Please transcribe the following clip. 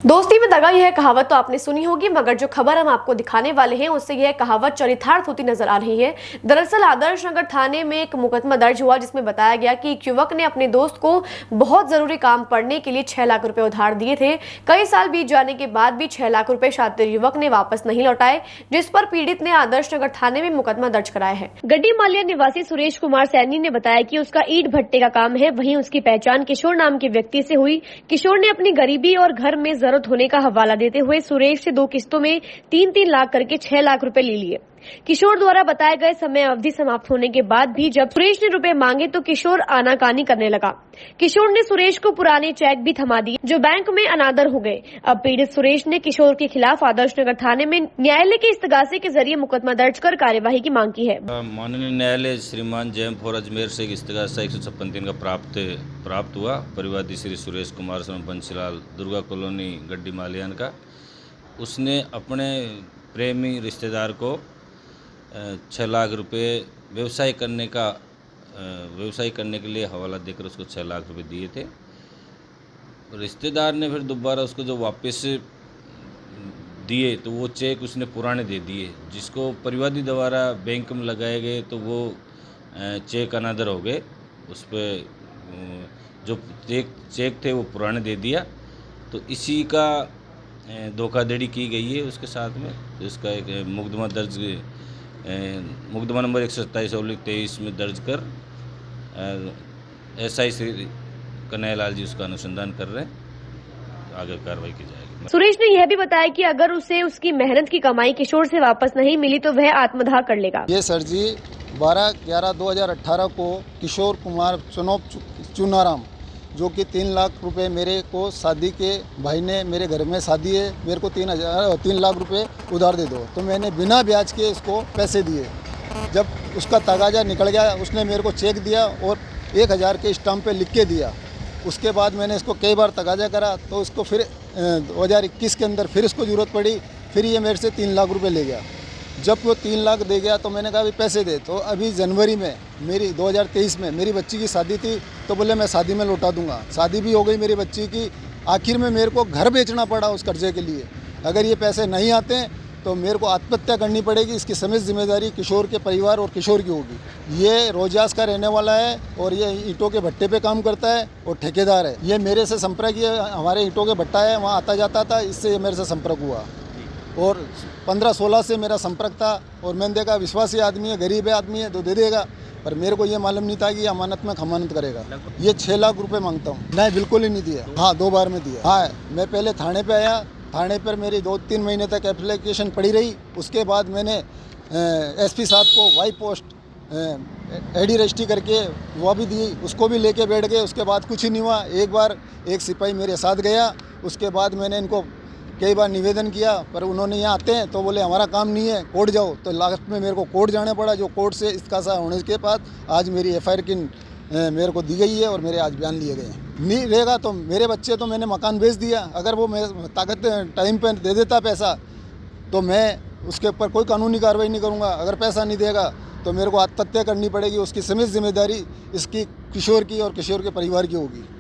दोस्ती में दगा, यह कहावत तो आपने सुनी होगी, मगर जो खबर हम आपको दिखाने वाले हैं उससे यह कहावत चरितार्थ होती नजर आ रही है। दरअसल आदर्श नगर थाने में एक मुकदमा दर्ज हुआ जिसमें बताया गया कि एक युवक ने अपने दोस्त को बहुत जरूरी काम पड़ने के लिए 6 लाख रुपए उधार दिए थे। कई साल बीत जाने के बाद भी 6 लाख रुपए शातिर युवक ने वापस नहीं लौटाए, जिस पर पीड़ित ने आदर्श नगर थाने में मुकदमा दर्ज कराया है। गड्डी मालिया निवासी सुरेश कुमार सैनी ने बताया कि उसका ईंट भट्टे का काम है। वहीं उसकी पहचान किशोर नाम के व्यक्ति से हुई। किशोर ने अपनी गरीबी और घर में जरूरत होने का हवाला देते हुए सुरेश से 2 किस्तों में 3-3 लाख करके 6 लाख रुपए ले लिए। किशोर द्वारा बताए गए समय अवधि समाप्त होने के बाद भी जब सुरेश ने रुपए मांगे तो किशोर आनाकानी करने लगा। किशोर ने सुरेश को पुराने चेक भी थमा दिए जो बैंक में अनादर हो गए। अब पीड़ित सुरेश ने किशोर के खिलाफ आदर्श नगर थाने में न्यायालय के इस्तगासे के जरिए मुकदमा दर्ज कर कार्यवाही की मांग की है। माननीय न्यायालय श्रीमान जैम फॉर अजमेर से इस्तगासा 156 का प्राप्त हुआ। परिवादी श्री सुरेश कुमार सन बंसीलाल, दुर्गा कॉलोनी, गड्डी मालियान का। उसने अपने प्रेमी रिश्तेदार को 6 लाख रुपए व्यवसाय करने के लिए हवाला देकर उसको 6 लाख रुपए दिए थे। रिश्तेदार ने फिर दोबारा उसको जो वापस दिए तो वो चेक उसने पुराने दे दिए, जिसको परिवादी द्वारा बैंक में लगाए गए तो वो चेक अनादर हो गए। उस पर जो चेक थे वो पुराने दे दिया। तो इसी का धोखाधड़ी की गई है उसके साथ में। तो इसका एक मुकदमा नंबर 127/23 में दर्ज कर SI श्री कन्हैयालाल जी उसका अनुसंधान कर रहे हैं। आगे कार्रवाई की जाएगी। सुरेश ने यह भी बताया कि अगर उसे उसकी मेहनत की कमाई किशोर से वापस नहीं मिली तो वह आत्मदाह कर लेगा। ये सर जी 12/11/2018 को किशोर कुमार चुनाराम, जो कि 3 लाख रुपए मेरे को शादी के भाई ने, मेरे घर में शादी है, मेरे को 3 लाख रुपए उधार दे दो, तो मैंने बिना ब्याज के इसको पैसे दिए। जब उसका तगाजा निकल गया उसने मेरे को चेक दिया और 1000 के स्टाम्प पे लिख के दिया। उसके बाद मैंने इसको कई बार तगाजा करा तो उसको फिर 2021 के अंदर फिर इसको ज़रूरत पड़ी, फिर ये मेरे से 3 लाख रुपए ले गया। जब वो 3 लाख दे गया तो मैंने कहा अभी पैसे दे। तो अभी जनवरी में मेरी 2023 में मेरी बच्ची की शादी थी तो बोले मैं शादी में लौटा दूंगा। शादी भी हो गई मेरी बच्ची की। आखिर में मेरे को घर बेचना पड़ा उस कर्जे के लिए। अगर ये पैसे नहीं आते तो मेरे को आत्महत्या करनी पड़ेगी। इसकी समस्त जिम्मेदारी किशोर के परिवार और किशोर की होगी। ये रोजास का रहने वाला है और ये ईंटों के भट्टे पे काम करता है और ठेकेदार है। ये मेरे से संपर्क, ये हमारे ईंटों के भट्टा है वहाँ आता जाता था, इससे ये मेरे से संपर्क हुआ और 15-16 से मेरा संपर्क था। और मैंने देखा विश्वासी आदमी है, गरीब है आदमी है तो दे देगा, पर मेरे को ये मालूम नहीं था कि अमानत में खमानत करेगा। ये 6 लाख रुपए मांगता हूँ। नहीं, बिल्कुल ही नहीं दिया। हाँ, 2 बार में दिया। हाँ, मैं पहले थाने पे आया, थाने पर मेरी 2-3 महीने तक एप्लीकेशन पड़ी रही। उसके बाद मैंने SP साहब को वाई पोस्ट AD रजिस्ट्री करके वो भी दी, उसको भी लेके बैठ गए। उसके बाद कुछ ही नहीं हुआ। एक बार एक सिपाही मेरे साथ गया, उसके बाद मैंने इनको कई बार निवेदन किया, पर उन्होंने यहाँ आते हैं तो बोले हमारा काम नहीं है, कोर्ट जाओ। तो लास्ट में मेरे को कोर्ट जाना पड़ा, जो कोर्ट से इसका होने के बाद आज मेरी FIR की मेरे को दी गई है और मेरे आज बयान लिए गए हैं। नहीं रहेगा तो मेरे बच्चे, तो मैंने मकान बेच दिया। अगर वो ताकत टाइम पर दे देता पैसा तो मैं उसके ऊपर कोई कानूनी कार्रवाई नहीं करूँगा। अगर पैसा नहीं देगा तो मेरे को आत्महत्या करनी पड़ेगी। उसकी समस्त जिम्मेदारी इसकी किशोर की और किशोर के परिवार की होगी।